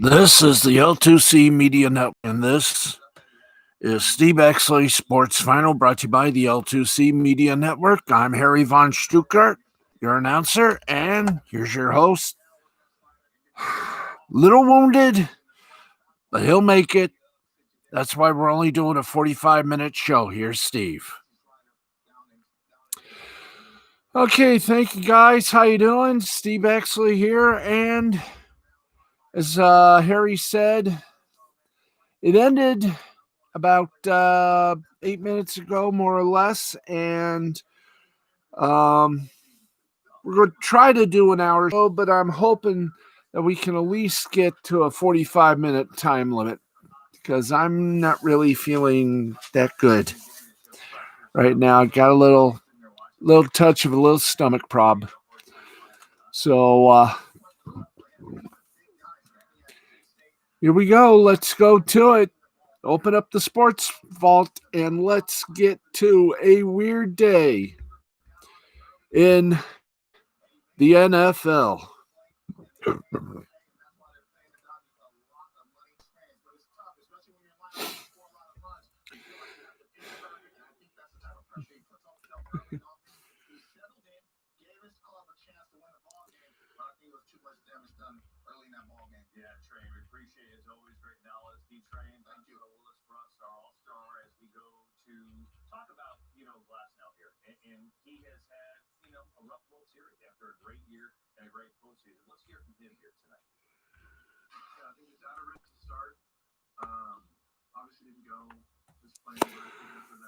This is the L2C Media Network, and this is Steve Baxley Sports Final, brought to you by the L2C Media Network. I'm Harry von Stuttgart, your announcer, and here's your host. Little wounded, but he'll make it. That's why we're only doing a 45-minute show. Here's Steve. Okay, thank you guys. How you doing? Steve Baxley here, and as Harry said, it ended about 8 minutes ago, more or less, and we're going to try to do an hour show, but I'm hoping that we can at least get to a 45-minute time limit because I'm not really feeling that good right now. I got a little touch of a little stomach prob. So here we go. Let's go to it. Open up the sports vault and let's get to a weird day in the NFL.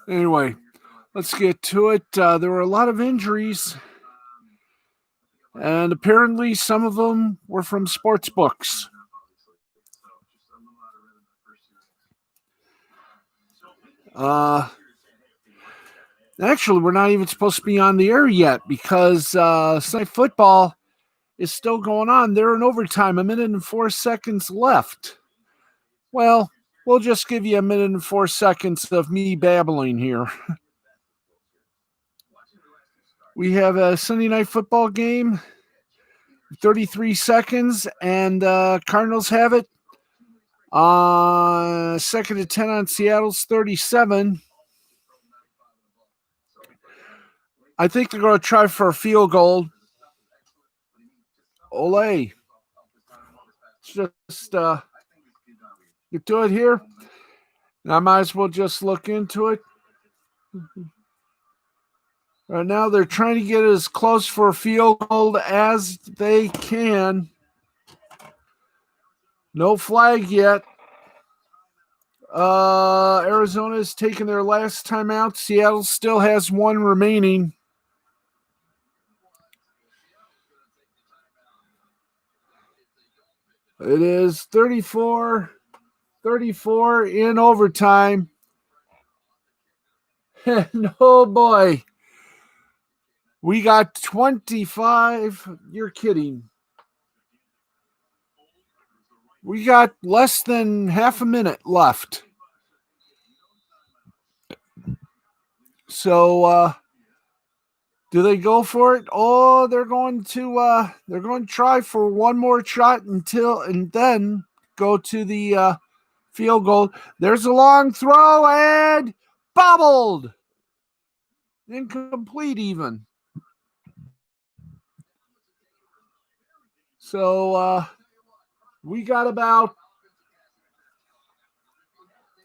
Anyway, let's get to it. There were a lot of injuries, and apparently some of them were from sports books. Actually, we're not even supposed to be on the air yet because Sunday football is still going on. They're in overtime, 1 minute and 4 seconds left. Well, we'll just give you 1 minute and 4 seconds of me babbling here. We have a Sunday night football game, 33 seconds, and Cardinals have it. Second and 10 on Seattle's 37. I think they're going to try for a field goal. Ole. Just get to it here. I might as well just look into it. Right now, they're trying to get as close for a field goal as they can. No flag yet. Arizona's taken their last timeout. Seattle still has one remaining. It is 34 in overtime. And oh boy, we got 25. You're kidding. We got less than half a minute left. So do they go for it? Oh, they're going to try for one more shot and then go to the field goal. There's a long throw and bobbled. Incomplete even. So we got about,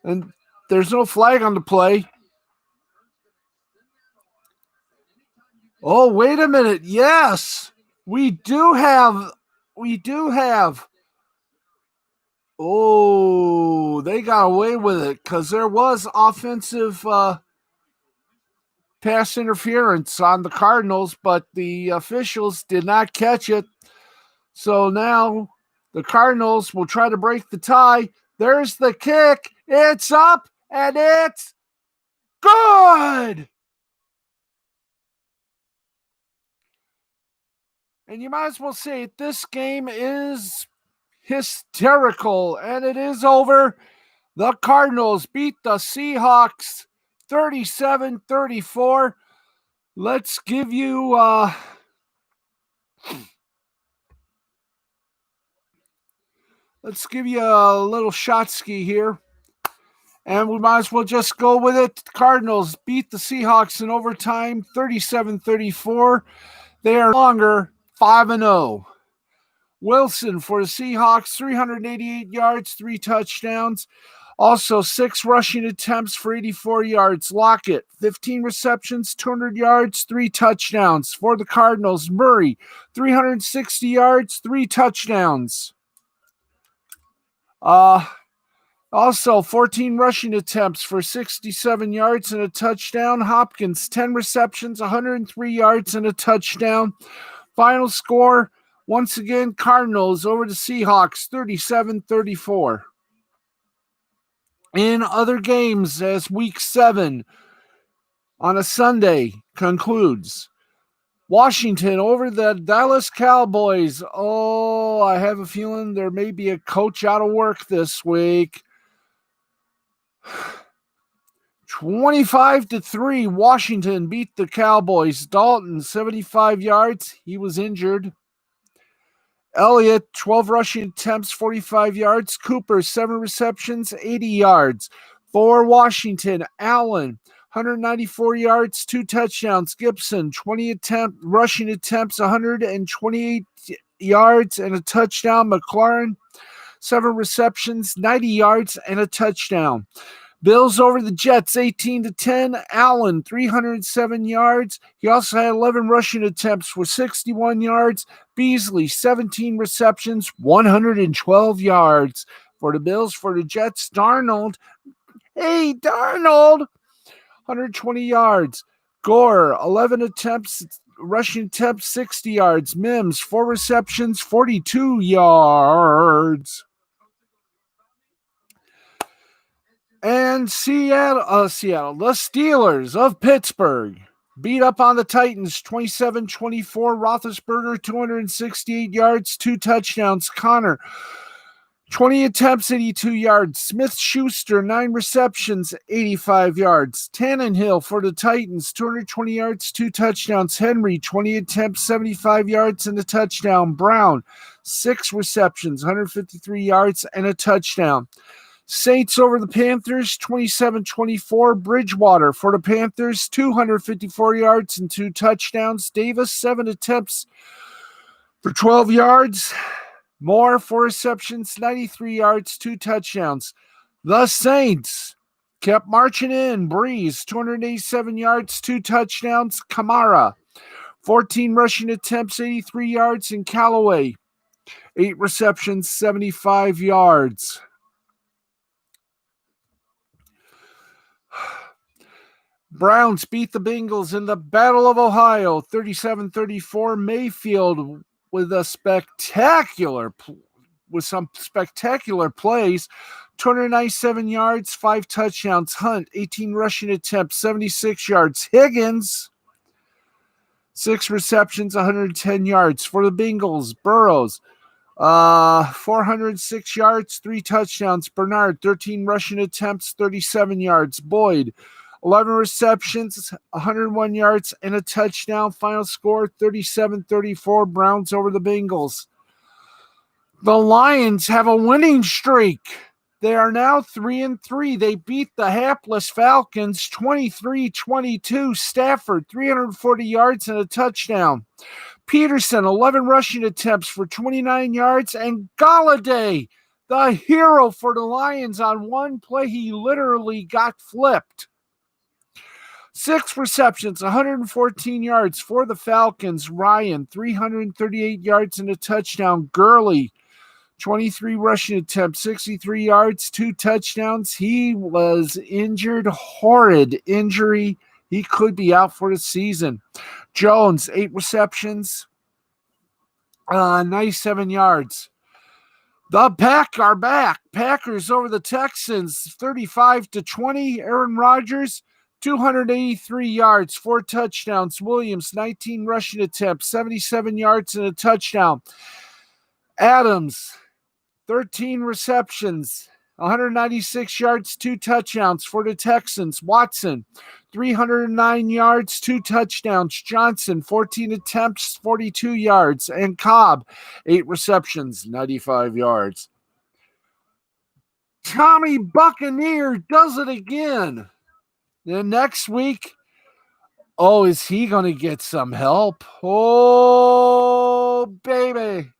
and there's no flag on the play. Oh, wait a minute. Yes, we do have. Oh, they got away with it because there was offensive pass interference on the Cardinals, but the officials did not catch it. So now the Cardinals will try to break the tie. There's the kick. It's up and it's good. And you might as well say it, this game is hysterical, and it is over. The Cardinals beat the Seahawks 37-34. Let's give you let's give you a little shot ski here. And we might as well just go with it. Cardinals beat the Seahawks in overtime, 37-34. They are longer 5-0. Wilson for the Seahawks, 388 yards, 3 touchdowns. Also, 6 rushing attempts for 84 yards. Lockett, 15 receptions, 200 yards, 3 touchdowns. For the Cardinals, Murray, 360 yards, 3 touchdowns. Also, 14 rushing attempts for 67 yards and a touchdown. Hopkins, 10 receptions, 103 yards and a touchdown. Final score, once again, Cardinals over the Seahawks, 37-34. In other games, as Week 7 on a Sunday concludes, Washington over the Dallas Cowboys. Oh, I have a feeling there may be a coach out of work this week. 25-3, Washington beat the Cowboys. Dalton, 75 yards. He was injured. Elliott, 12 rushing attempts, 45 yards. Cooper, 7 receptions, 80 yards. For Washington, Allen, 194 yards, 2 touchdowns. Gibson, 20 rushing attempts, 128 yards and a touchdown. McLaurin, 7 receptions, 90 yards and a touchdown. Bills over the Jets, 18-10. Allen, 307 yards. He also had 11 rushing attempts for 61 yards. Beasley, 17 receptions, 112 yards. For the Bills, for the Jets, Darnold, 120 yards. Gore, 11 attempts, rushing attempts, 60 yards. Mims, 4 receptions, 42 yards. And Seattle, the Steelers of Pittsburgh beat up on the Titans 27-24. Roethlisberger, 268 yards, 2 touchdowns. Connor, 20 attempts, 82 yards. Smith-Schuster, 9 receptions, 85 yards. Tannehill for the Titans, 220 yards, 2 touchdowns. Henry, 20 attempts, 75 yards, and a touchdown. Brown, 6 receptions, 153 yards, and a touchdown. Saints over the Panthers, 27-24. Bridgewater for the Panthers, 254 yards and 2 touchdowns. Davis, 7 attempts for 12 yards. Moore, 4 receptions, 93 yards, 2 touchdowns. The Saints kept marching in. Breeze, 287 yards, 2 touchdowns. Kamara, 14 rushing attempts, 83 yards. And Callaway, 8 receptions, 75 yards. Browns beat the Bengals in the Battle of Ohio, 37-34. Mayfield with some spectacular plays, 297 yards, 5 touchdowns. Hunt, 18 rushing attempts, 76 yards. Higgins, 6 receptions, 110 yards. For the Bengals, Burrows, 406 yards, 3 touchdowns. Bernard, 13 rushing attempts, 37 yards. Boyd, 11 receptions, 101 yards, and a touchdown. Final score, 37-34, Browns over the Bengals. The Lions have a winning streak. They are now 3-3. They beat the hapless Falcons 23-22. Stafford, 340 yards and a touchdown. Peterson, 11 rushing attempts for 29 yards. And Golladay, the hero for the Lions, on one play, he literally got flipped. 6 receptions, 114 yards for the Falcons. Ryan, 338 yards and a touchdown. Gurley, 23 rushing attempts, 63 yards, 2 touchdowns. He was injured, horrid injury. He could be out for the season. Jones, 8 receptions, 97 yards. The Pack are back. Packers over the Texans, 35-20. Aaron Rodgers, 283 yards, 4 touchdowns. Williams, 19 rushing attempts, 77 yards and a touchdown. Adams, 13 receptions, 196 yards, 2 touchdowns for the Texans. Watson, 309 yards, 2 touchdowns. Johnson, 14 attempts, 42 yards. And Cobb, 8 receptions, 95 yards. Tommy Buccaneer does it again. Then next week, oh, is he going to get some help? Oh, baby.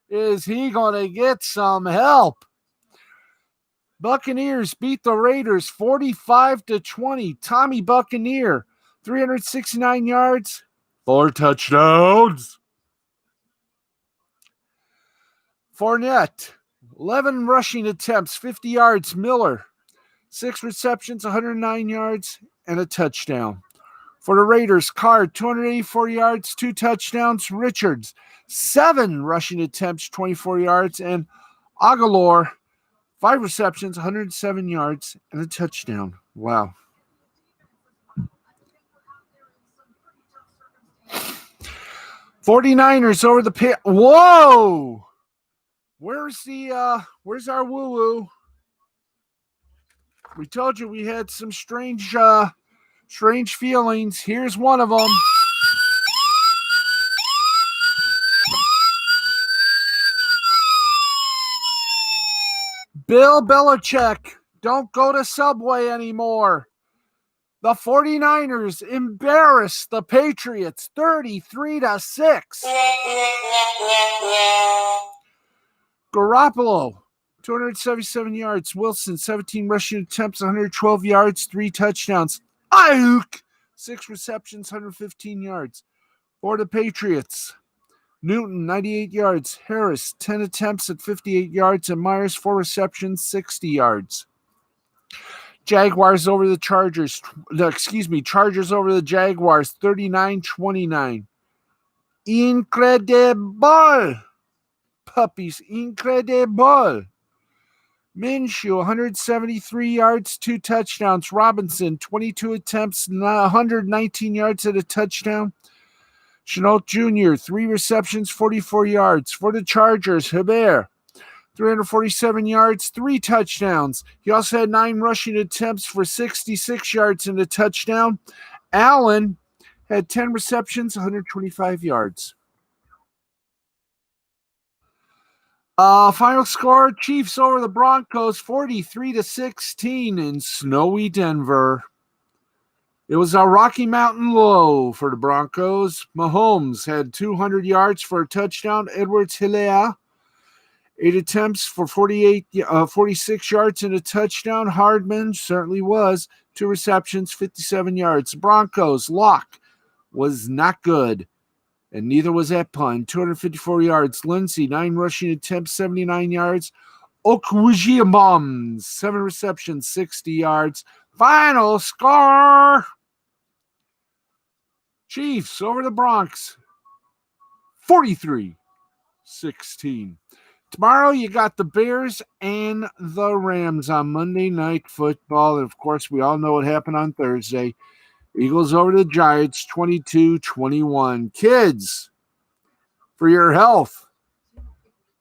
Is he going to get some help? Buccaneers beat the Raiders 45-20. Tommy Buccaneer, 369 yards, 4 touchdowns. Fournette, 11 rushing attempts, 50 yards. Miller, 6 receptions, 109 yards, and a touchdown. For the Raiders, Card, 284 yards, 2 touchdowns. Richards, 7 rushing attempts, 24 yards. And Aguilar, 5 receptions, 107 yards, and a touchdown. Wow. '49ers over the pit. Whoa! Where's our woo-woo? We told you we had some strange feelings. Here's one of them. Bill Belichick, don't go to Subway anymore. The 49ers embarrassed the Patriots 33-6. Garoppolo, 277 yards. Wilson, 17 rushing attempts, 112 yards, 3 touchdowns. Ayuk, 6 receptions, 115 yards. For the Patriots, Newton, 98 yards. Harris, 10 attempts at 58 yards. And Myers, 4 receptions, 60 yards. Jaguars over the Chargers. Chargers over the Jaguars, 39-29. Incredible. Puppies, incredible. Minshew, 173 yards, 2 touchdowns. Robinson, 22 attempts, 119 yards and a touchdown. Chenault Jr., 3 receptions, 44 yards. For the Chargers, Hebert, 347 yards, 3 touchdowns. He also had 9 rushing attempts for 66 yards and a touchdown. Allen had 10 receptions, 125 yards. Final score, Chiefs over the Broncos, 43-16 in snowy Denver. It was a Rocky Mountain low for the Broncos. Mahomes had 200 yards for a touchdown. Edwards-Helaire, 8 attempts for 46 yards and a touchdown. Hardman certainly was. 2 receptions, 57 yards. Broncos, Locke was not good. And neither was Epon, 254 yards. Lindsey, 9 rushing attempts, 79 yards. Okwujiamom, 7 receptions, 60 yards. Final score, Chiefs over the Bronx, 43-16. Tomorrow you got the Bears and the Rams on Monday Night Football. And, of course, we all know what happened on Thursday. Eagles over the Giants, 22-21. Kids, for your health,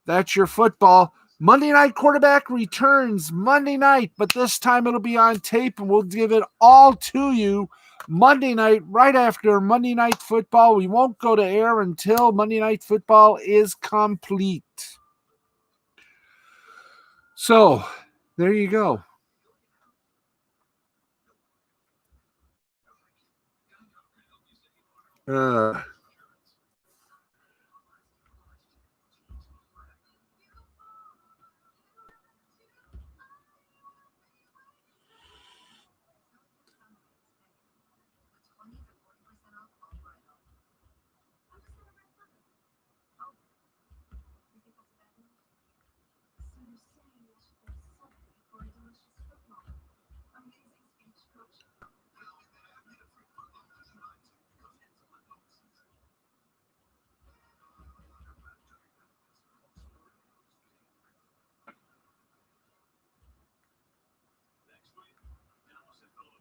that's your football. Monday Night Quarterback returns Monday night, but this time it'll be on tape, and we'll give it all to you Monday night, right after Monday Night Football. We won't go to air until Monday Night Football is complete. So, there you go.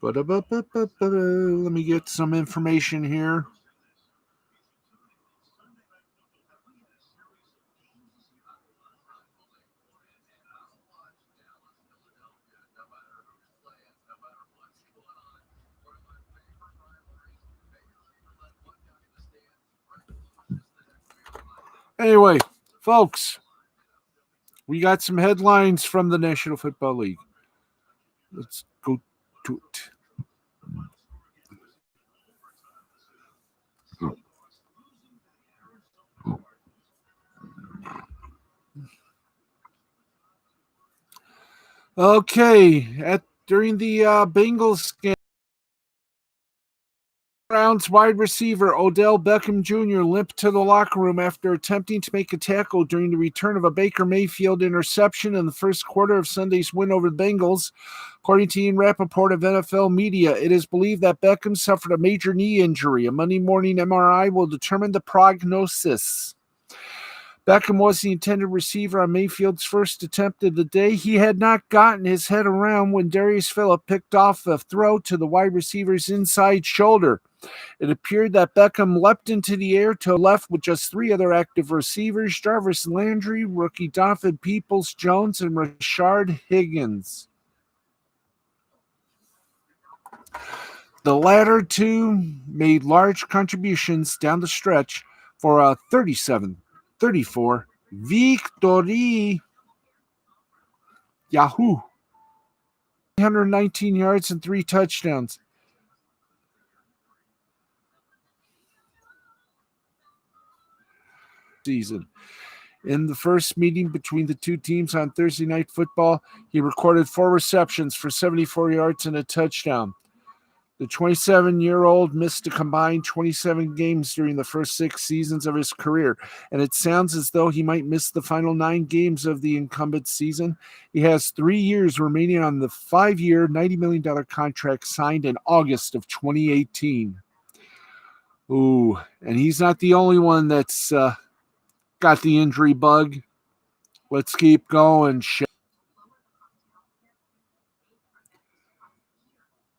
Let me get some information here. Anyway, folks, We got some headlines from the National Football League. Let's go to it. Okay, during the Bengals game, Browns wide receiver Odell Beckham Jr. limped to the locker room after attempting to make a tackle during the return of a Baker Mayfield interception in the first quarter of Sunday's win over the Bengals. According to Ian Rappaport of NFL Media, it is believed that Beckham suffered a major knee injury. A Monday morning MRI will determine the prognosis. Beckham was the intended receiver on Mayfield's first attempt of the day. He had not gotten his head around when Darius Phillip picked off a throw to the wide receiver's inside shoulder. It appeared that Beckham leapt into the air to the left with just three other active receivers, Jarvis Landry, rookie Donovan Peoples-Jones, and Rashard Higgins. The latter two made large contributions down the stretch for a 37-34 victory. Yahoo! 319 yards and 3 touchdowns. Season. In the first meeting between the two teams on Thursday Night Football, he recorded 4 receptions for 74 yards and a touchdown. The 27-year-old missed a combined 27 games during the first 6 seasons of his career, and it sounds as though he might miss the final 9 games of the incumbent season. He has 3 years remaining on the 5-year, $90 million contract signed in August of 2018. Ooh, and he's not the only one that's got the injury bug. Let's keep going.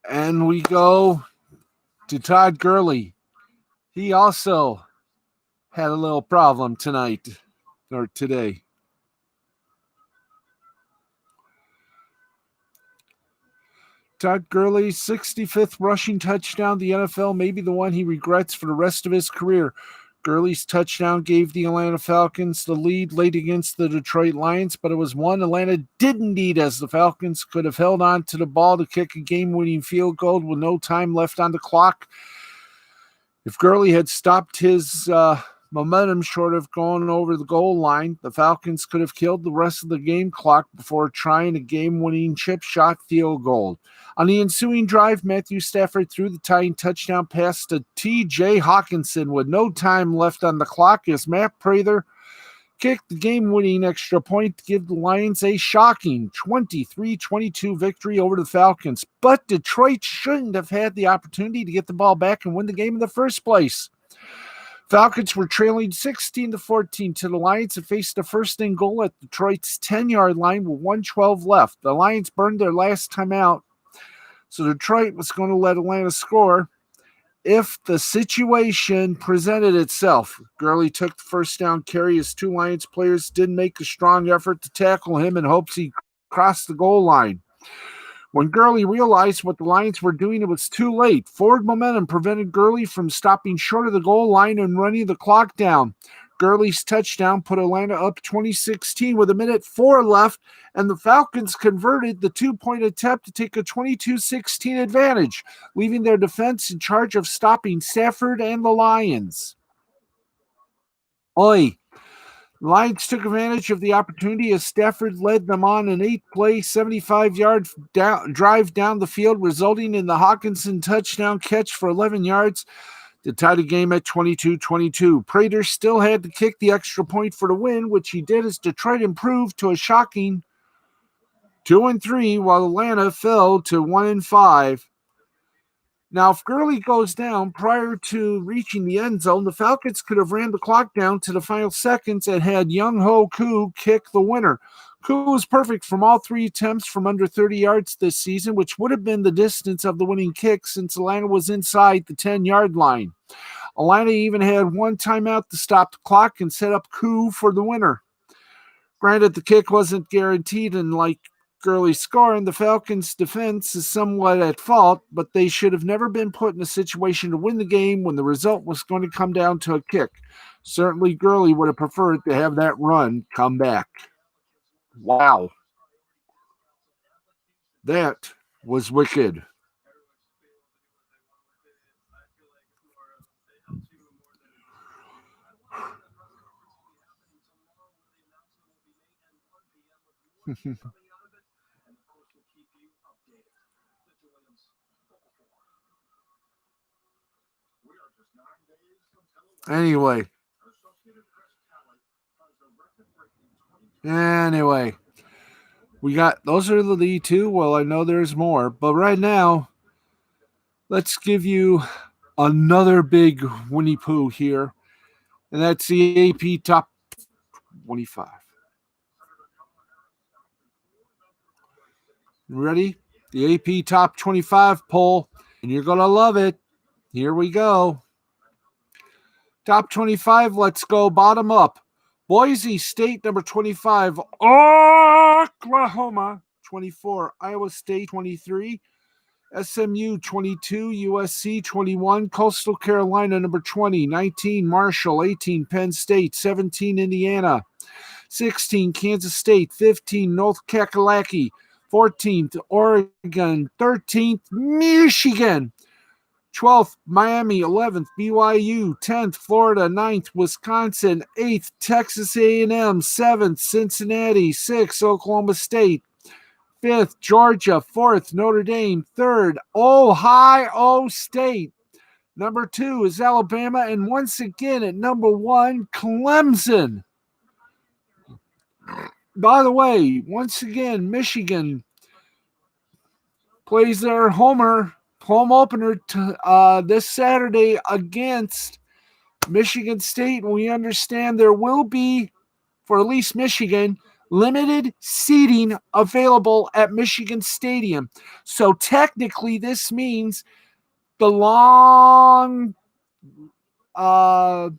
And we go to Todd Gurley. He also had a little problem tonight or today. Todd Gurley's 65th rushing touchdown. The NFL may be the one he regrets for the rest of his career. Gurley's touchdown gave the Atlanta Falcons the lead late against the Detroit Lions, but it was one Atlanta didn't need, as the Falcons could have held on to the ball to kick a game-winning field goal with no time left on the clock. If Gurley had stopped his momentum short of going over the goal line, the Falcons could have killed the rest of the game clock before trying a game-winning chip shot field goal. On the ensuing drive, Matthew Stafford threw the tying touchdown pass to T.J. Hawkinson with no time left on the clock as Matt Prather kicked the game-winning extra point to give the Lions a shocking 23-22 victory over the Falcons. But Detroit shouldn't have had the opportunity to get the ball back and win the game in the first place. Falcons were trailing 16-14 to the Lions and faced a first and goal at Detroit's 10-yard line with 1:12 left. The Lions burned their last timeout, so Detroit was going to let Atlanta score if the situation presented itself. Gurley took the first down carry as 2 Lions players didn't make a strong effort to tackle him in hopes he crossed the goal line. When Gurley realized what the Lions were doing, it was too late. Forward momentum prevented Gurley from stopping short of the goal line and running the clock down. Gurley's touchdown put Atlanta up 2016 with 1:04 left, and the Falcons converted the 2-point attempt to take a 22-16 advantage, leaving their defense in charge of stopping Stafford and the Lions. The Lions took advantage of the opportunity as Stafford led them on an 8-play, 75-yard drive down the field, resulting in the Hawkinson touchdown catch for 11 yards to tie the game at 22-22. Prater still had to kick the extra point for the win, which he did as Detroit improved to a shocking 2-3, while Atlanta fell to 1-5. Now, if Gurley goes down prior to reaching the end zone, the Falcons could have ran the clock down to the final seconds and had Young-Ho Koo kick the winner. Koo was perfect from all 3 attempts from under 30 yards this season, which would have been the distance of the winning kick since Atlanta was inside the 10-yard line. Atlanta even had 1 timeout to stop the clock and set up Koo for the winner. Granted, the kick wasn't guaranteed, and like Gurley scoring, the Falcons' defense is somewhat at fault, but they should have never been put in a situation to win the game when the result was going to come down to a kick. Certainly, Gurley would have preferred to have that run come back. Wow. That was wicked. Anyway. Anyway. We got those are the lead two. Well, I know there's more, but right now, let's give you another big Winnie Pooh here, and that's the AP Top 25. Ready? The AP Top 25 poll, and you're going to love it. Here we go. Top 25, let's go bottom up. Boise State, number 25. Oklahoma, 24. Iowa State, 23. SMU, 22. USC, 21. Coastal Carolina, number 20. 19. Marshall, 18. Penn State, 17. Indiana, 16. Kansas State, 15. North Kakalaki, 14th. Oregon, 13th. Michigan, 12th, Miami, 11th, BYU, 10th, Florida, 9th, Wisconsin, 8th, Texas A&M, 7th, Cincinnati, 6th, Oklahoma State, 5th, Georgia, 4th, Notre Dame, 3rd, Ohio State. Number 2 is Alabama, and once again at number 1, Clemson. By the way, once again, Michigan plays their home opener this Saturday against Michigan State. We understand there will be, for at least Michigan, limited seating available at Michigan Stadium. So technically, this means the long, I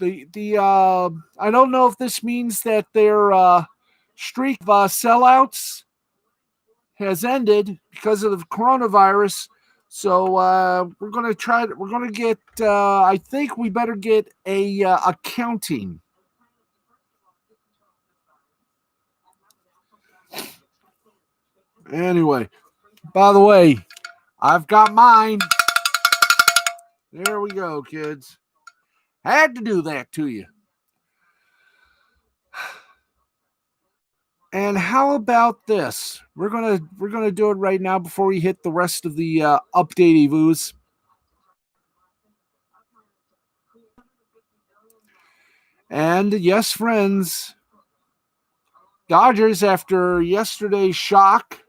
don't know if this means that their streak of sellouts has ended because of the coronavirus. So we're going to try. We're going to get. I think we better get a accounting. Anyway, by the way, I've got mine. There we go, kids. Had to do that to you. And how about this? We're gonna do it right now before we hit the rest of the update evoos. And yes, friends, Dodgers, after yesterday's shock,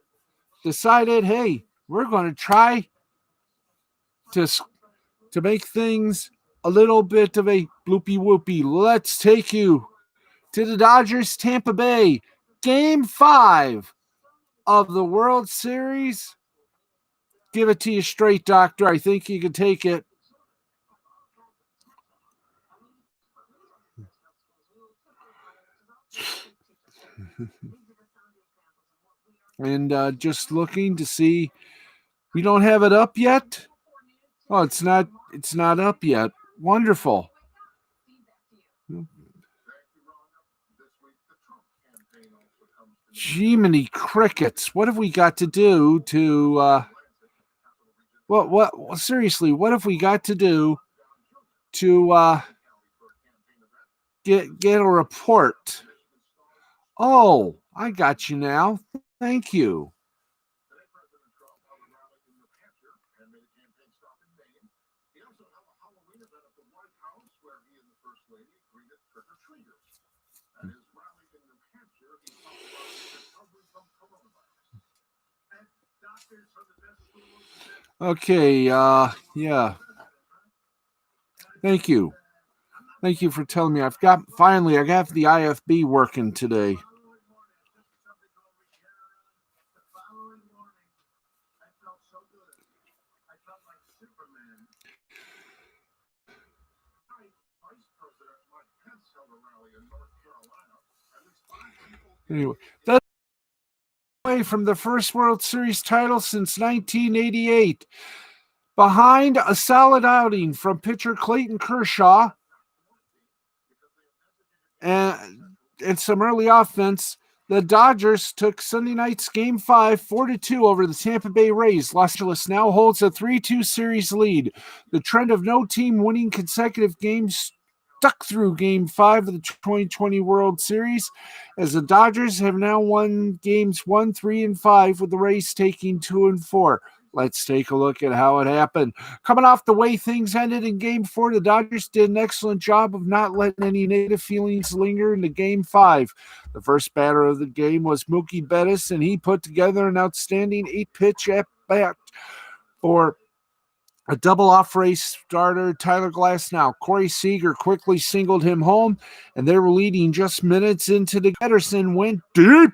decided, hey, we're going to try to make things a little bit of a bloopy whoopy. Let's take you to the Dodgers Tampa Bay Game 5 of the World Series. Give it to you straight, Doctor. I think you can take it. And just looking to see, we don't have it up yet. Oh, it's not up yet. Wonderful. Jiminy crickets! What have we got to do to? What? Seriously, what have we got to do to get a report? Oh, I got you now. Thank you. Okay, yeah. Thank you. Thank you for telling me. I got the IFB working today. Anyway, that's away from the first World Series title since 1988. Behind a solid outing from pitcher Clayton Kershaw, and and some early offense, the Dodgers took Sunday night's Game 5 4-2 over the Tampa Bay Rays. Los Angeles now holds a 3-2 series lead. The trend of no team winning consecutive games stuck through Game 5 of the 2020 World Series, as the Dodgers have now won Games 1, 3, and 5, with the Rays taking 2 and 4. Let's take a look at how it happened. Coming off the way things ended in Game 4, the Dodgers did an excellent job of not letting any negative feelings linger into Game 5. The first batter of the game was Mookie Bettis, and he put together an outstanding 8-pitch at-bat for a double-off race starter, Tyler Glasnow. Corey Seager quickly singled him home, and they were leading just minutes into the Ederson went deep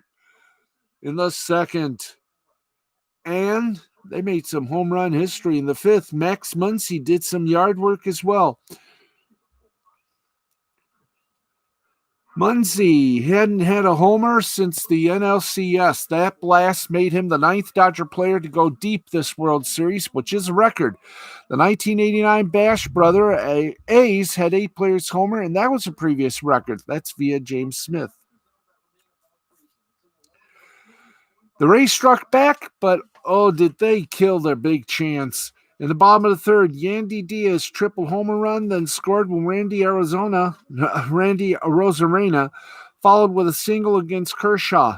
in the second. And they made some home run history in the fifth. Max Muncy did some yard work as well. Muncy hadn't had a homer since the NLCS. That blast made him the 9th Dodger player to go deep this World Series, which is a record. The 1989 Bash brother A's had 8 players homer, and that was a previous record. That's via James Smith. The Rays struck back, but oh, did they kill their big chance. In the bottom of the third, Yandy Diaz triple homer run, then scored when Randy Arozarena followed with a single against Kershaw.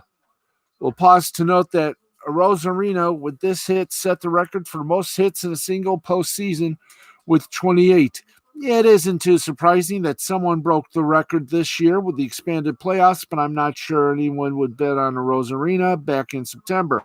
We'll pause to note that Arozarena, with this hit, set the record for most hits in a single postseason with 28. It isn't too surprising that someone broke the record this year with the expanded playoffs, but I'm not sure anyone would bet on Arozarena back in September.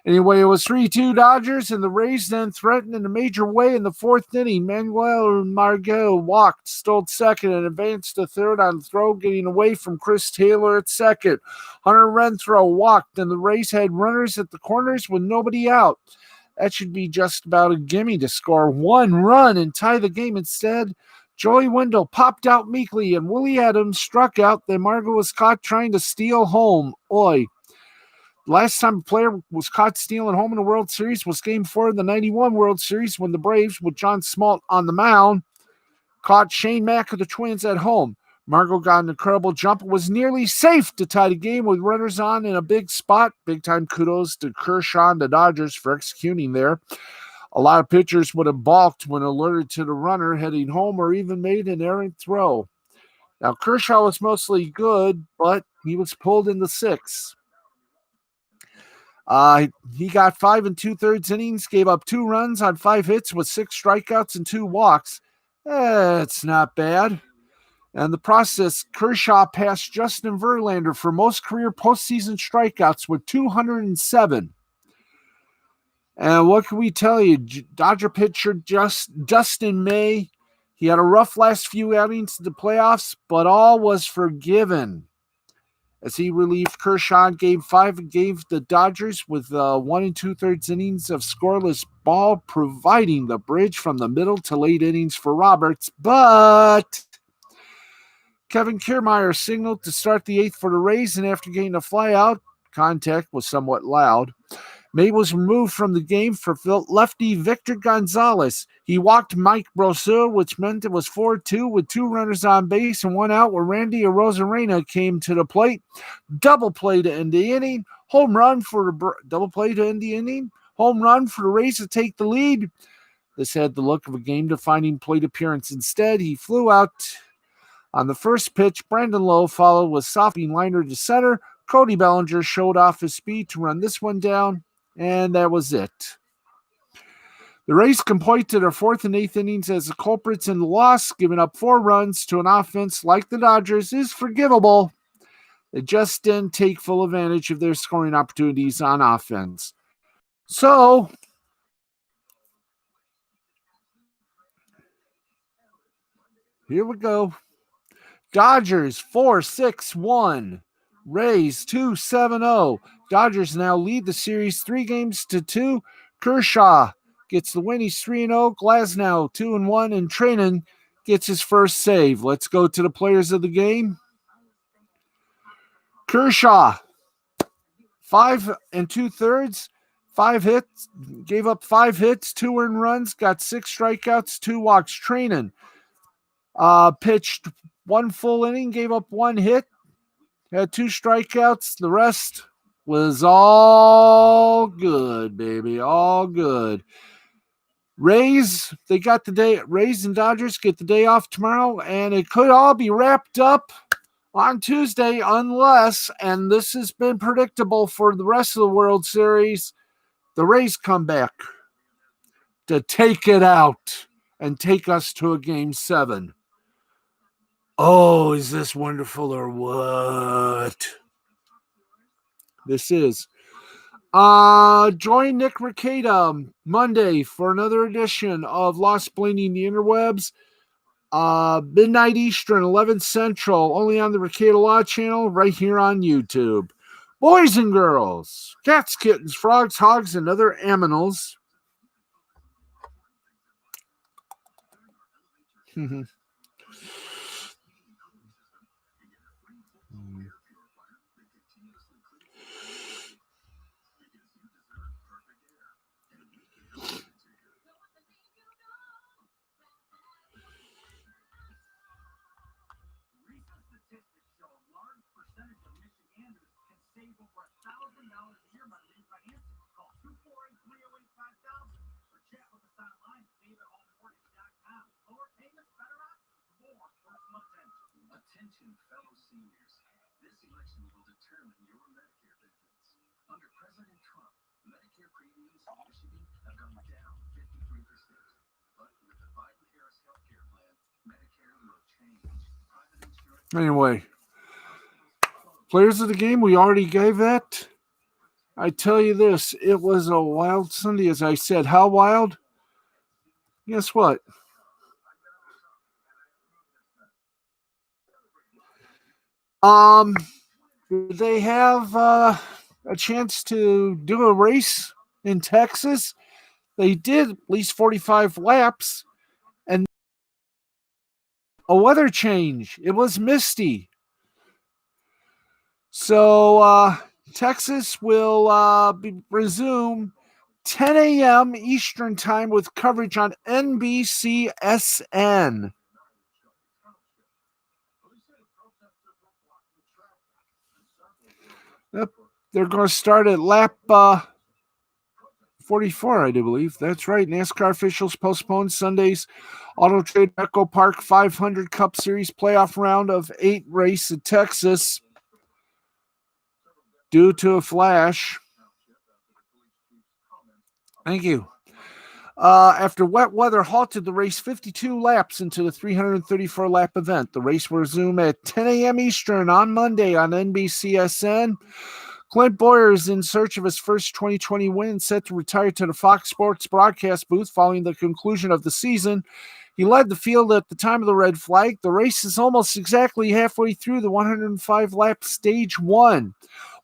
Anyway, it was 3-2 Dodgers, and the Rays then threatened in a major way in the fourth inning. Manuel Margot walked, stole second, and advanced to third on throw, getting away from Chris Taylor at second. Hunter Renfroe walked, and the Rays had runners at the corners with nobody out. That should be just about a gimme to score one run and tie the game. Instead, Joey Wendell popped out meekly, and Willie Adams struck out. Then Margot was caught trying to steal home. Oi. Last time a player was caught stealing home in the World Series was Game 4 of the 91 World Series, when the Braves, with John Smalt on the mound, caught Shane Mack of the Twins at home. Margot got an incredible jump and was nearly safe to tie the game with runners on in a big spot. Big-time kudos to Kershaw and the Dodgers for executing there. A lot of pitchers would have balked when alerted to the runner heading home, or even made an errant throw. Now, Kershaw was mostly good, but he was pulled in the sixth. He got 5 2/3 innings, gave up 2 runs on 5 hits with 6 strikeouts and 2 walks. It's not bad. And the process, Kershaw passed Justin Verlander for most career postseason strikeouts with 207. And what can we tell you? Dodger pitcher Dustin May, he had a rough last few outings in the playoffs, but all was forgiven as he relieved Kershaw in Game 5 and gave the Dodgers with 1 2/3 innings of scoreless ball, providing the bridge from the middle to late innings for Roberts. But Kevin Kiermaier signaled to start the 8th for the Rays, and after getting a flyout, contact was somewhat loud. May was removed from the game for lefty Victor Gonzalez. He walked Mike Brosseau, which meant it was 4-2 with 2 runners on base and 1 out, where Randy Arozarena came to the plate. Double play to end the inning. Home run for the Rays to take the lead. This had the look of a game-defining plate appearance. Instead, he flew out on the first pitch. Brandon Lowe followed with softing liner to center. Cody Bellinger showed off his speed to run this one down, and that was it. The Rays can point to their 4th and 8th innings as the culprits in the loss. Giving up 4 runs to an offense like the Dodgers is forgivable. They just didn't take full advantage of their scoring opportunities on offense. So, here we go. Dodgers 4-6-1. Rays 2-7-0. Dodgers now lead the series 3-2. Kershaw gets the win. He's 3-0. Glasnow 2-1. And Treinen gets his first save. Let's go to the players of the game. Kershaw, 5 2/3, 5 hits, gave up 5 hits, 2 earned runs, got 6 strikeouts, 2 walks. Treinen pitched 1 full inning, gave up 1 hit, Had 2 strikeouts. The rest was all good, baby. All good. Rays, they got the day. Rays and Dodgers get the day off tomorrow, and it could all be wrapped up on Tuesday unless, and this has been predictable for the rest of the World Series, the Rays come back to take it out and take us to a Game 7. Oh, is this wonderful or what? This is. Join Nick Ricada Monday for another edition of Lost Blaney the Interwebs. Midnight Eastern, 11 Central, only on the Ricada Law channel, right here on YouTube. Boys and girls, cats, kittens, frogs, hogs, and other aminals. Attention, fellow seniors. This election will determine your Medicare benefits. Under President Trump, Medicare premiums in Michigan have gone down 53%. But with the Biden-Harris healthcare plan, Medicare will change. Private insurance. Anyway, players of the game, we already gave that. I tell you this, it was a wild Sunday, as I said. How wild? Guess what? They have a chance to do a race in Texas. They did at least 45 laps, and a weather change. It was misty. So Texas will resume 10 a.m. Eastern Time with coverage on NBCSN. Yep, they're going to start at lap 44, I do believe. That's right. NASCAR officials postponed Sunday's Auto Trade Echo Park 500 Cup Series playoff round of 8 race in Texas due to a flash. Thank you. After wet weather halted the race 52 laps into the 334-lap event. The race will resume at 10 a.m. Eastern on Monday on NBCSN. Clint Boyer is in search of his first 2020 win, set to retire to the Fox Sports broadcast booth following the conclusion of the season. He led the field at the time of the red flag. The race is almost exactly halfway through the 105-lap stage 1.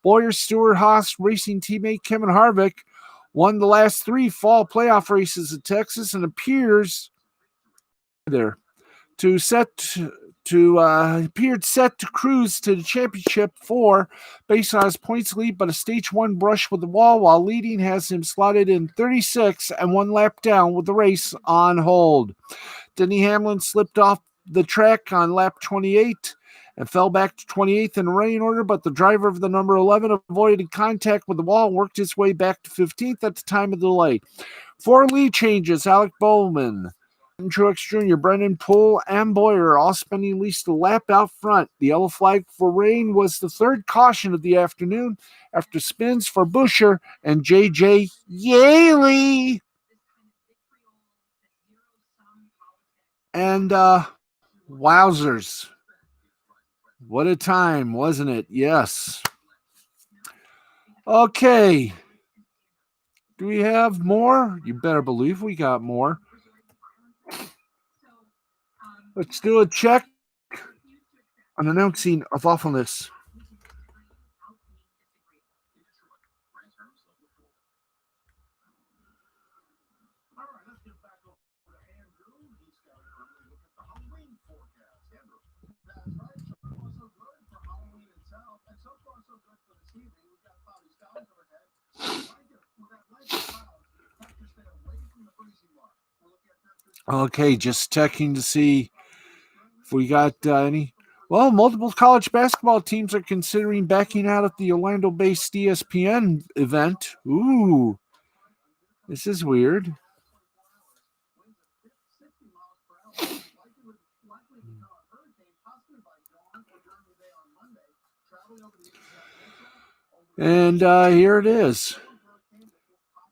Boyer's Stewart-Haas racing teammate Kevin Harvick won the last 3 fall playoff races in Texas and appears there appeared set to cruise to the championship 4 based on his points lead, but a stage 1 brush with the wall while leading has him slotted in 36 and 1 lap down with the race on hold. Denny Hamlin slipped off the track on lap 28 and fell back to 28th in the running order, but the driver of the number 11 avoided contact with the wall and worked his way back to 15th at the time of the delay. 4 lead changes: Alec Bowman, Truex Jr., Brendan Poole, and Boyer all spending at least a lap out front. The yellow flag for rain was the 3rd caution of the afternoon after spins for Buescher and J.J. Yaley. And wowzers. What a time, wasn't it? Yes. Okay. Do we have more? You better believe we got more. Let's do a check on announcing of awfulness. Okay, just checking to see if we got any. Well, multiple college basketball teams are considering backing out of the Orlando-based ESPN event. Ooh, this is weird. And here it is.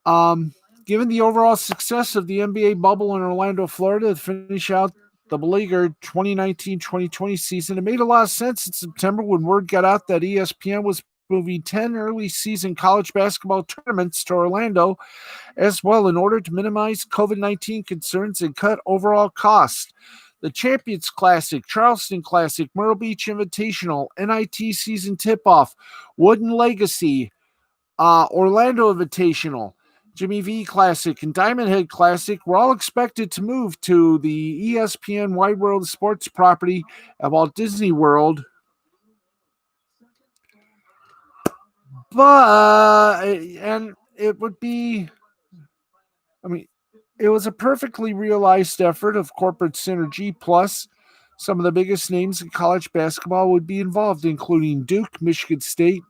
Given the overall success of the NBA bubble in Orlando, Florida, to finish out the beleaguered 2019-2020 season, it made a lot of sense in September when word got out that ESPN was moving 10 early season college basketball tournaments to Orlando as well in order to minimize COVID-19 concerns and cut overall costs. The Champions Classic, Charleston Classic, Myrtle Beach Invitational, NIT Season Tip-Off, Wooden Legacy, Orlando Invitational, Jimmy V Classic, and Diamond Head Classic were all expected to move to the ESPN Wide World of Sports property at Walt Disney World. But, and it would be, it was a perfectly realized effort of corporate synergy, plus some of the biggest names in college basketball would be involved, including Duke, Michigan State,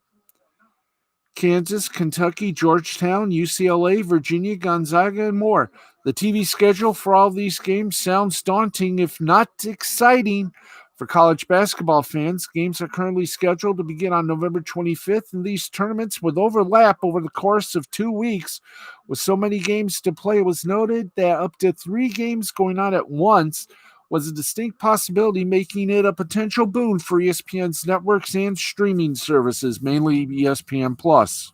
Kansas, Kentucky, Georgetown, UCLA, Virginia, Gonzaga, and more. The TV schedule for all of these games sounds daunting, if not exciting. For college basketball fans, games are currently scheduled to begin on November 25th, and these tournaments would overlap over the course of 2 weeks. With so many games to play, it was noted that up to 3 games going on at once was a distinct possibility, making it a potential boon for ESPN's networks and streaming services, mainly ESPN Plus.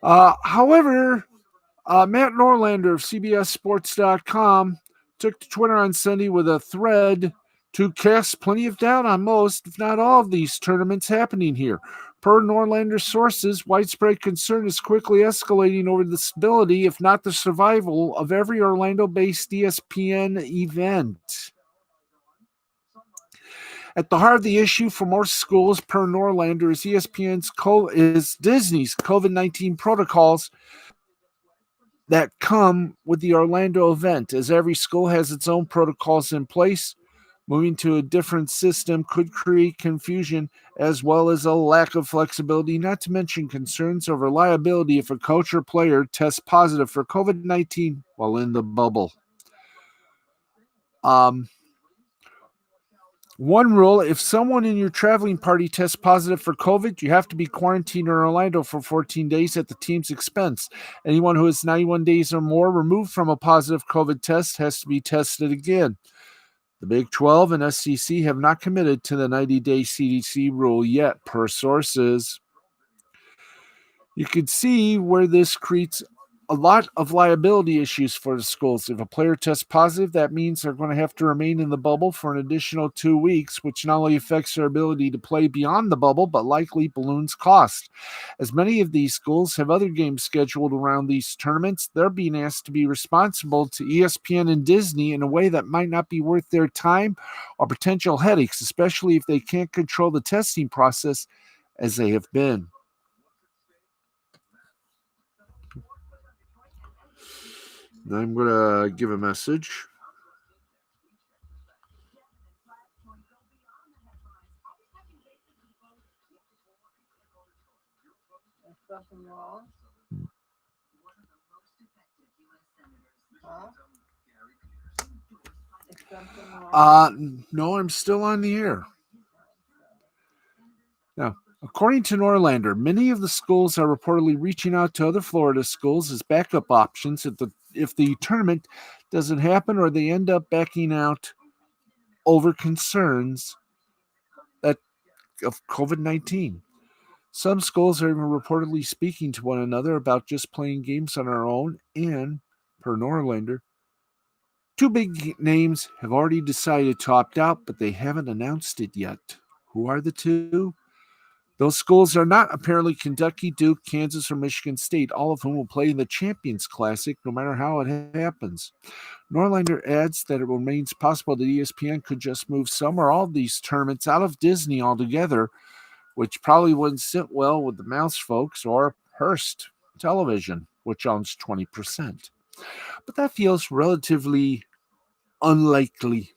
However, Matt Norlander of CBSSports.com took to Twitter on Sunday with a thread to cast plenty of doubt on most, if not all, of these tournaments happening here. Per Norlander's sources, widespread concern is quickly escalating over the stability, if not the survival, of every Orlando-based ESPN event. At the heart of the issue for most schools, per Norlander, is Disney's COVID-19 protocols that come with the Orlando event, as every school has its own protocols in place. Moving to a different system could create confusion as well as a lack of flexibility, not to mention concerns over liability if a coach or player tests positive for COVID-19 while in the bubble. One rule, if someone in your traveling party tests positive for COVID, you have to be quarantined in Orlando for 14 days at the team's expense. Anyone who is 91 days or more removed from a positive COVID test has to be tested again. The Big 12 and SEC have not committed to the 90-day CDC rule yet, per sources. You can see where this creates a lot of liability issues for the schools. If a player tests positive, that means they're going to have to remain in the bubble for an additional 2 weeks, which not only affects their ability to play beyond the bubble, but likely balloons cost. As many of these schools have other games scheduled around these tournaments, they're being asked to be responsible to ESPN and Disney in a way that might not be worth their time or potential headaches, especially if they can't control the testing process as they have been. I'm going to give a message. Something wrong? Huh? Is something wrong? No, I'm still on the air. Now, according to Norlander, many of the schools are reportedly reaching out to other Florida schools as backup options if the tournament doesn't happen or they end up backing out over concerns of COVID-19. Some schools are even reportedly speaking to one another about just playing games on our own, and, per Norlander, 2 big names have already decided to opt out, but they haven't announced it yet. Who are the 2? Those schools are not apparently Kentucky, Duke, Kansas, or Michigan State, all of whom will play in the Champions Classic no matter how it happens. Norlander adds that it remains possible that ESPN could just move some or all of these tournaments out of Disney altogether, which probably wouldn't sit well with the Mouse folks or Hearst. Television, which owns 20%. But that feels relatively unlikely.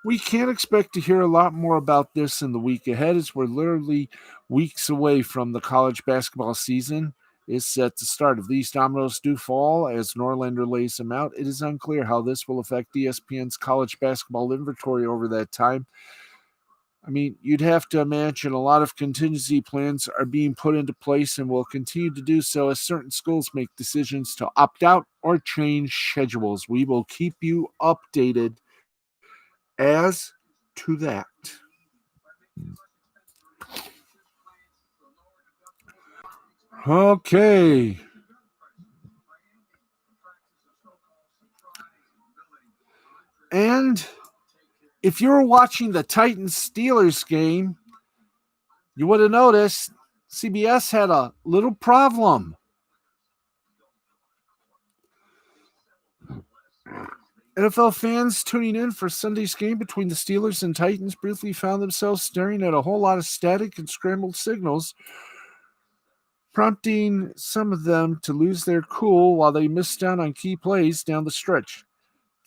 We can't expect to hear a lot more about this in the week ahead, as we're literally weeks away from the college basketball season is set to start. If these dominoes do fall as Norlander lays them out, it is unclear how this will affect ESPN's college basketball inventory over that time. I mean, you'd have to imagine a lot of contingency plans are being put into place and will continue to do so as certain schools make decisions to opt out or change schedules. We will keep you updated as to that. Okay. And if you were watching the Titans Steelers game, you would have noticed CBS had a little problem. NFL fans tuning in for Sunday's game between the Steelers and Titans briefly found themselves staring at a whole lot of static and scrambled signals, prompting some of them to lose their cool while they missed out on key plays down the stretch.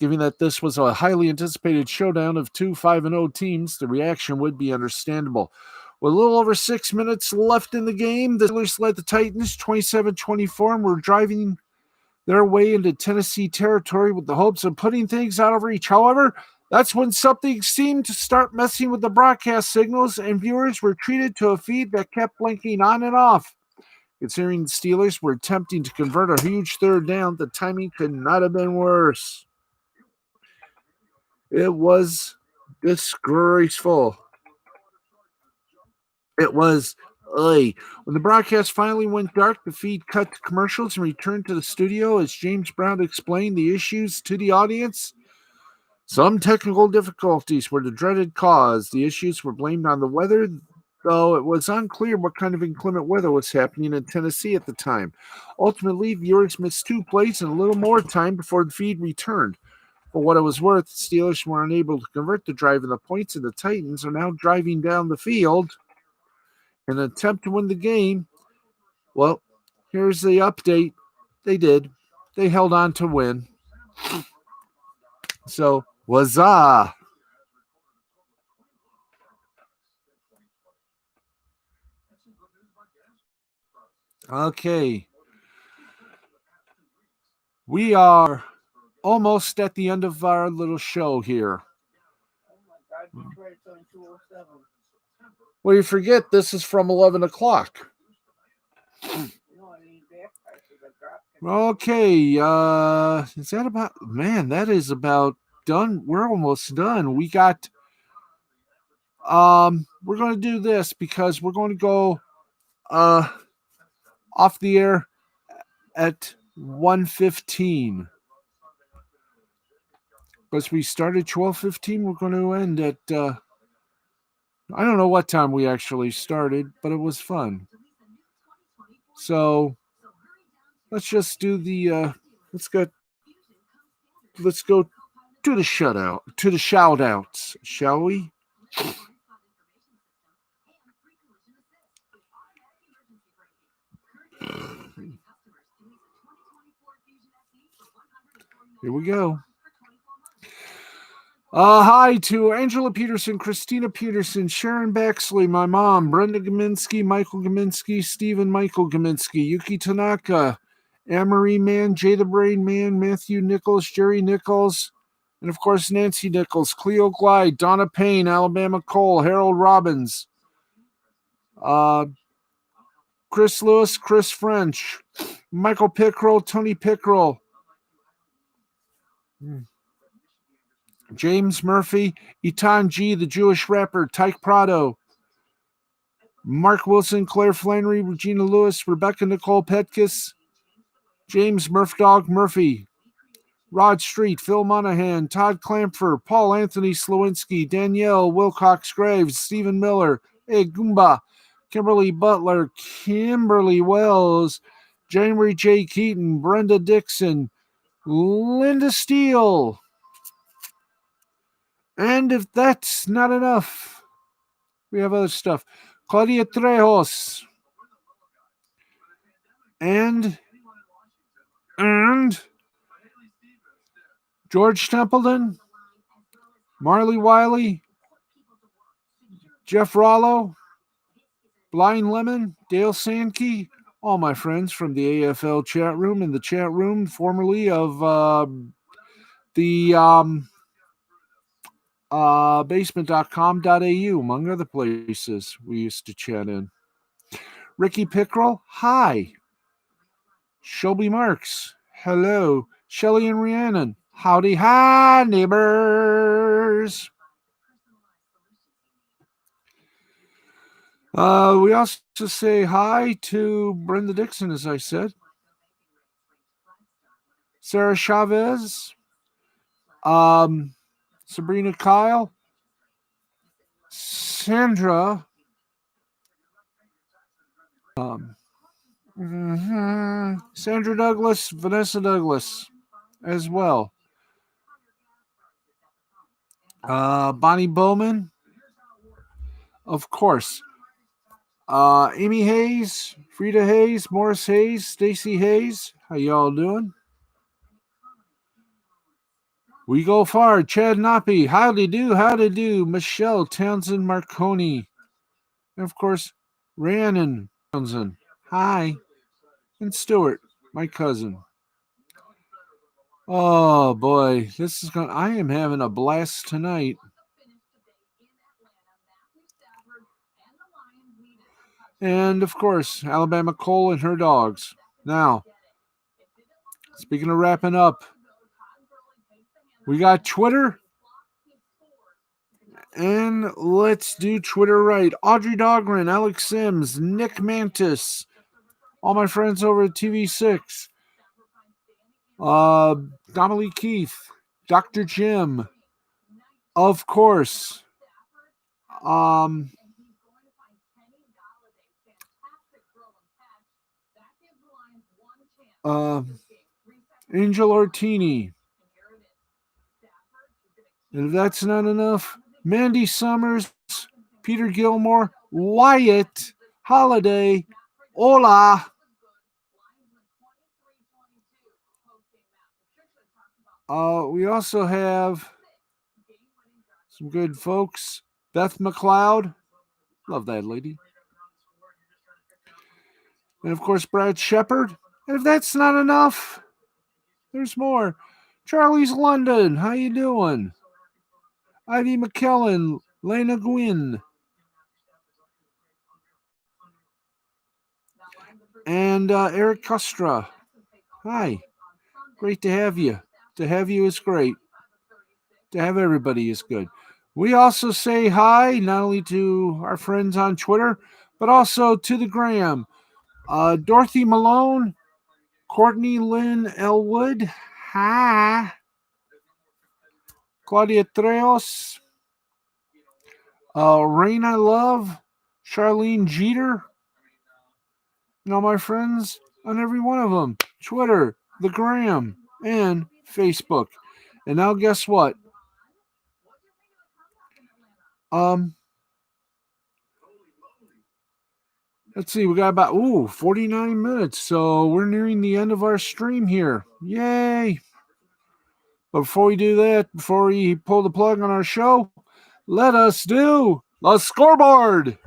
Given that this was a highly anticipated showdown of two 5-0 teams, the reaction would be understandable. With a little over 6 minutes left in the game, the Steelers led the Titans 27-24 and were driving their way into Tennessee territory with the hopes of putting things out of reach. However, that's when something seemed to start messing with the broadcast signals, and viewers were treated to a feed that kept blinking on and off. Considering the Steelers were attempting to convert a huge third down, the timing could not have been worse. It was disgraceful. It was When the broadcast finally went dark, the feed cut to commercials and returned to the studio as James Brown explained the issues to the audience. Some technical difficulties were the dreaded cause. The issues were blamed on the weather, though it was unclear what kind of inclement weather was happening in Tennessee at the time. Ultimately, viewers missed 2 plays and a little more time before the feed returned. For what it was worth, the Steelers were unable to convert the drive and the points, and the Titans are now driving down the field in an attempt to win the game. Well, here's the update. They did. They held on to win. So, huzzah! Okay. We are almost at the end of our little show here. Oh my God, Detroit's on 207. Well, you forget this is from 11 o'clock. You know, I need back prices. I dropped it. Okay, is that about, man, that is about done. We're almost done. We got, we're going to do this because we're going to go, off the air at 1:15. Because we started 12:15, we're going to end at, I don't know what time we actually started, but it was fun. So let's just do the let's go to the shout outs, shall we? Here we go. Hi to Angela Peterson, Christina Peterson, Sharon Baxley, my mom, Brenda Gaminsky, Michael Gaminsky, Stephen Michael Gaminsky, Yuki Tanaka, Amory Man, Jay the Brain Man, Matthew Nichols, Jerry Nichols, and of course Nancy Nichols, Cleo Glide, Donna Payne, Alabama Cole, Harold Robbins, Chris Lewis, Chris French, Michael Pickrell, Tony Pickrell, James Murphy, Etan G, the Jewish rapper, Tyke Prado, Mark Wilson, Claire Flannery, Regina Lewis, Rebecca Nicole Petkis, James Murphdog Murphy, Rod Street, Phil Monahan, Todd Clamfer, Paul Anthony Slowinski, Danielle Wilcox Graves, Stephen Miller, Goomba, Kimberly Butler, Kimberly Wells, January J. Keaton, Brenda Dixon, Linda Steele. And if that's not enough, we have other stuff. Claudia Trejos, and George Templeton, Marley Wiley, Jeff Rollo, Blind Lemon, Dale Sankey, all my friends from the AFL chat room and the chat room formerly of the basement.com.au, among other places we used to chat in. Ricky Pickrell, hi. Shelby Marks, hello. Shelly and Rhiannon, howdy hi, neighbors. We also say hi to Brenda Dixon, as I said. Sarah Chavez, Sabrina Kyle, Sandra, Sandra Douglas, Vanessa Douglas as well. Bonnie Bowman, of course. Amy Hayes, Frida Hayes, Morris Hayes, Stacy Hayes. How y'all doing? We go far. Chad Noppy, howdy do. Michelle Townsend Marconi. And of course, Rhiannon Townsend. Hi. And Stuart, my cousin. Oh boy, I am having a blast tonight. And of course, Alabama Cole and her dogs. Now, speaking of wrapping up, we got Twitter. And let's do Twitter right. Audrey Dogren, Alex Sims, Nick Mantis, all my friends over at TV6. Donnelly Keith, Dr. Jim, of course. Angel Ortini. And if that's not enough, Mandy Summers, Peter Gilmore, Wyatt, Holiday, hola. We also have some good folks. Beth McLeod. Love that lady. And of course, Brad Shepard. And if that's not enough, there's more. Charlie's London. How you doing? Ivy McKellen. Lena Gwynn. And Eric Costra. Hi. Great to have you. To have you is great. To have everybody is good. We also say hi, not only to our friends on Twitter, but also to the gram. Dorothy Malone, Courtney Lynn Elwood, hi. Claudia Treos, Rain I Love, Charlene Jeter, and all my friends on every one of them. Twitter, the gram, and Facebook. And now guess what? Let's see, we got about 49 minutes, so we're nearing the end of our stream here. Yay! But before we do that, before we pull the plug on our show, let us do the scoreboard.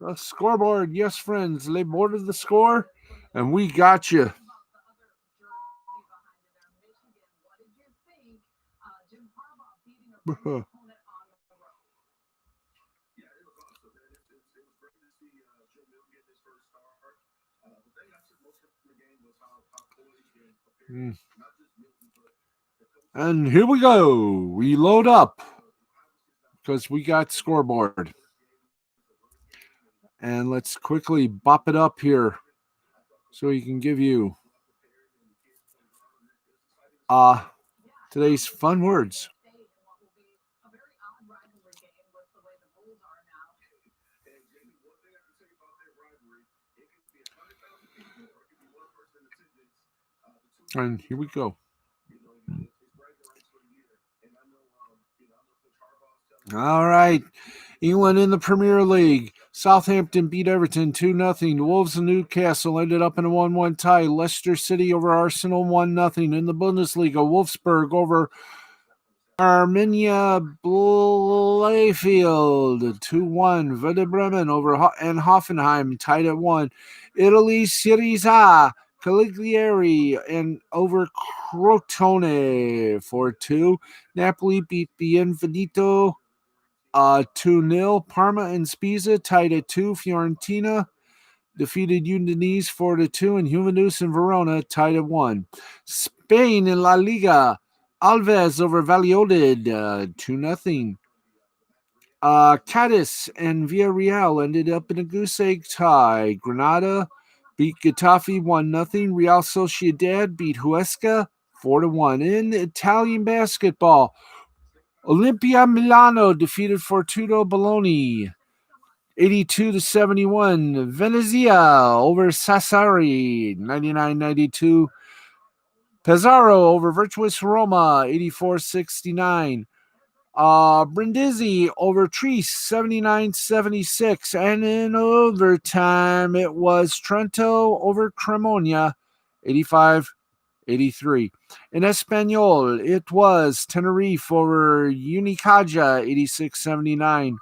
The scoreboard, yes, friends, they boarded the score, and we got you. And here we go. We load up because we got scoreboard. And let's quickly bop it up here so he can give you today's fun words. And here we go. All right. England in the Premier League. Southampton beat Everton 2-0. The Wolves and Newcastle ended up in a 1-1 tie. Leicester City over Arsenal 1-0. In the Bundesliga, Wolfsburg over Arminia Bielefeld 2-1. Werder Bremen over and Hoffenheim tied at 1. Italy Serie A, Cagliari and over Crotone 4-2. Napoli beat Benevento 2-0. Parma and Spezia tied at 2. Fiorentina defeated Udinese 4-2, and Juventus and Verona tied at 1. Spain in La Liga, Alves over Valladolid 2-0. Cadiz and Villarreal ended up in a goose egg tie. Granada beat Getafe 1-0. Real Sociedad beat Huesca 4-1. In Italian basketball, Olimpia Milano defeated Fortuna Bologna 82-71. Venezia over Sassari 99-92. Pesaro over Virtuous Roma 84-69. Brindisi over Treese 79-76. And in overtime, it was Trento over Cremona 85-83. In Espanol, it was Tenerife over Unicaja 86-79.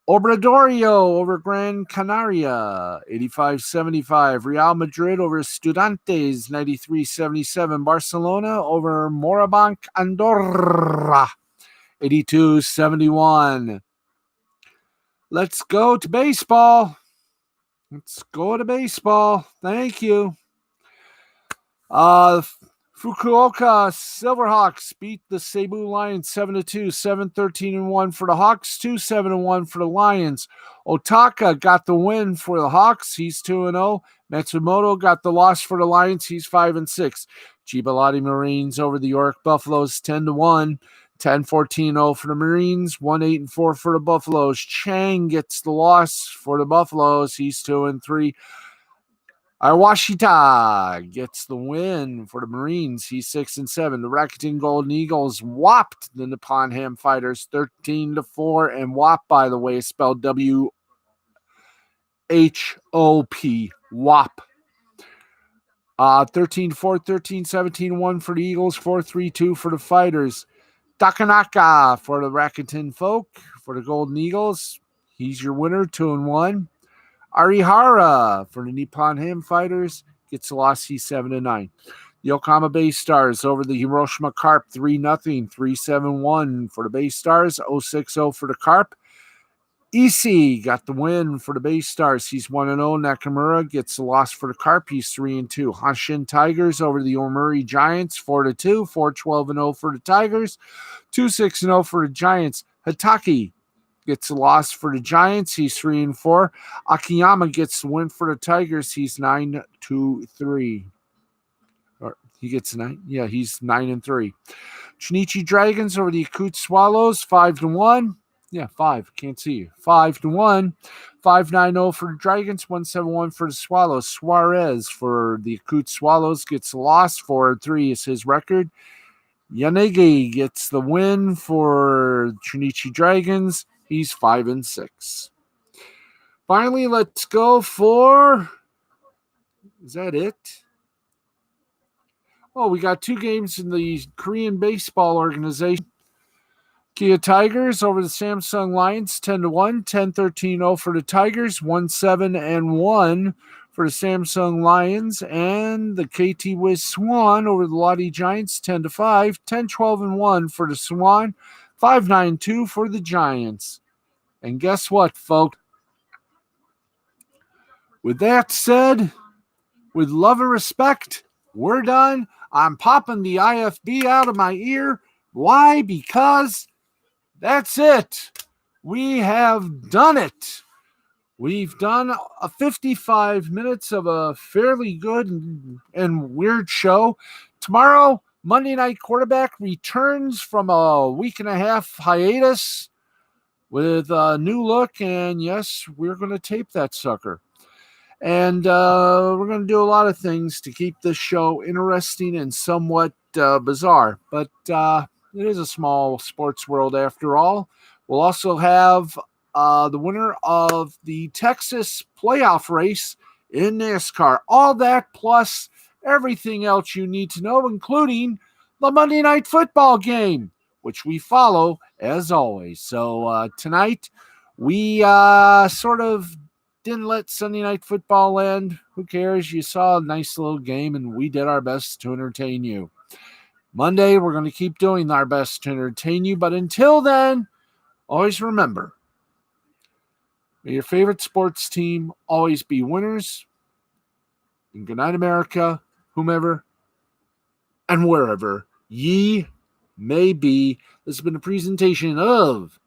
Obradorio over Gran Canaria 85-75. Real Madrid over Estudiantes 93-77. Barcelona over Morabanc Andorra 82-71. Let's go to baseball. Thank you. Fukuoka Silverhawks beat the Cebu Lions 7-2, 7-13-1 for the Hawks, 2-7-1 for the Lions. Otaka got the win for the Hawks. He's 2-0. Matsumoto got the loss for the Lions. He's 5-6. Chibalati Marines over the York Buffaloes 10-1. 10-14-0 for the Marines, 1-8-4 for the Buffaloes. Chang gets the loss for the Buffaloes. He's 2-3. Iwashita gets the win for the Marines. He's 6-7. The Rakuten Golden Eagles whopped the Nippon Ham Fighters 13-4. And WAP, by the way, is spelled WHOP. WAP. 13-4, 13-17-1 for the Eagles, 4-3-2 for the Fighters. Takanaka for the Rakuten Folk for the Golden Eagles. He's your winner, 2-1. Arihara for the Nippon Ham Fighters gets a loss. He's 7-9. The Yokohama Bay Stars over the Hiroshima Carp 3-0, 3-7-1 for the Bay Stars, 0-6-0 for the Carp. Isi got the win for the Bay Stars. He's 1-0. Nakamura gets the loss for the Carp. He's 3-2. Hanshin Tigers over the Omuri Giants 4-2, 4-12-0 for the Tigers, 2-6-0 for the Giants. Hitaki gets the loss for the Giants. He's 3-4. Akiyama gets the win for the Tigers. He's 9-3. Or he gets 9. Yeah, he's 9-3. Chunichi Dragons over the Yakut Swallows 5-1. Yeah, 5. Can't see you. 5-1. 5-9-0 for the Dragons. 1-7-1 for the Swallows. Suarez for the Yakut Swallows gets the loss. 4-3 is his record. Yanagi gets the win for Chunichi Dragons. He's 5-6. Finally, let's go for... Is that it? Oh, we got 2 games in the Korean Baseball Organization. Kia Tigers over the Samsung Lions 10-1, 10-13-0 for the Tigers, 1-7-1 for the Samsung Lions, and the KT Wiz Swan over the Lottie Giants 10-5, 10-12-1 for the Swan, 5-9-2 for the Giants. And guess what, folks? With that said, with love and respect, we're done. I'm popping the IFB out of my ear. Why? Because that's it. We have done it. We've done a 55 minutes of a fairly good and weird show. Tomorrow, Monday Night Quarterback returns from a week and a half hiatus with a new look. And yes, we're going to tape that sucker. And we're going to do a lot of things to keep this show interesting and somewhat bizarre. But it is a small sports world after all. We'll also have the winner of the Texas playoff race in NASCAR. All that plus everything else you need to know, including the Monday Night Football game, which we follow as always. So tonight, we sort of didn't let Sunday Night Football end. Who cares? You saw a nice little game, and we did our best to entertain you. Monday, we're going to keep doing our best to entertain you. But until then, always remember, may your favorite sports team always be winners. And good night, America, whomever and wherever ye may be. This has been a presentation of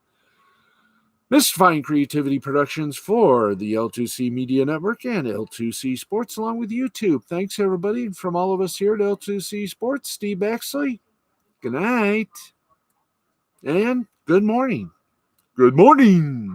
Mystifying Creativity Productions for the L2C Media Network and L2C Sports, along with YouTube. Thanks, everybody. From all of us here at L2C Sports, Steve Baxley, good night and good morning. Good morning.